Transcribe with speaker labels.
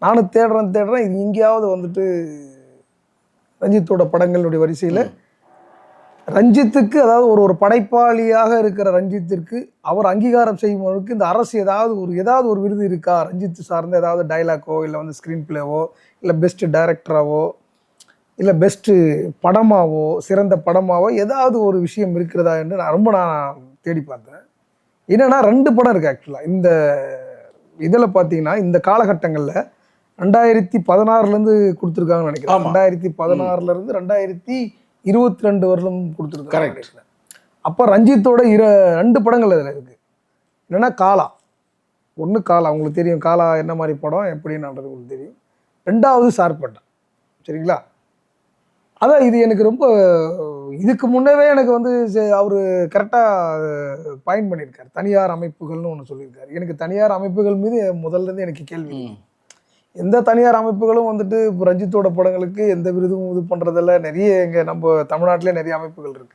Speaker 1: நானும் தேடுறேன் இது எங்கேயாவது வந்துட்டு ரஞ்சித்தோட படங்களுடைய வரிசையில் ரஞ்சித்துக்கு அதாவது ஒரு படைப்பாளியாக இருக்கிற ரஞ்சித்திற்கு அவர் அங்கீகாரம் செய்யும் அளவுக்கு இந்த அரசு ஏதாவது ஒரு விருது இருக்கா, ரஞ்சித் சார்ந்த ஏதாவது டைலாக்கோ இல்லை வந்து ஸ்க்ரீன் பிளேவோ இல்லை பெஸ்ட் டைரக்டராவோ இல்லை பெஸ்ட்டு படமாவோ சிறந்த படமாவோ ஏதாவது ஒரு விஷயம் இருக்கிறதா என்று நான் தேடி பார்த்தேன். என்னன்னா 2 படம் இருக்குது ஆக்சுவலாக. இந்த இதில் பார்த்தீங்கன்னா இந்த காலகட்டங்களில் 2016 கொடுத்துருக்காங்கன்னு நினைக்கிறேன். 2016 2022 வருடம் கொடுத்துருக்காங்க. அப்போ ரஞ்சித்தோட 2 படங்கள் அதில் இருக்குது. என்னென்னா காலா, ஒன்று காலா உங்களுக்கு தெரியும், காலா என்ன மாதிரி படம் எப்படின்றது உங்களுக்கு தெரியும். 2வது சார்பட்டா, சரிங்களா? அதான் இது எனக்கு ரொம்ப இதுக்கு முன்னவே எனக்கு வந்து அவர் கரெக்டாக பாயிண்ட் பண்ணியிருக்காரு. தனியார் அமைப்புகள்னு ஒன்று சொல்லியிருக்காரு. எனக்கு தனியார் அமைப்புகள் மீது முதல்லேருந்து எனக்கு கேள்வி. எந்த தனியார் அமைப்புகளும் வந்துட்டு இப்போ ரஞ்சித்தோட படங்களுக்கு எந்த விருதும் இது பண்ணுறதில்ல. நிறைய நம்ம தமிழ்நாட்டிலே நிறைய அமைப்புகள் இருக்குது.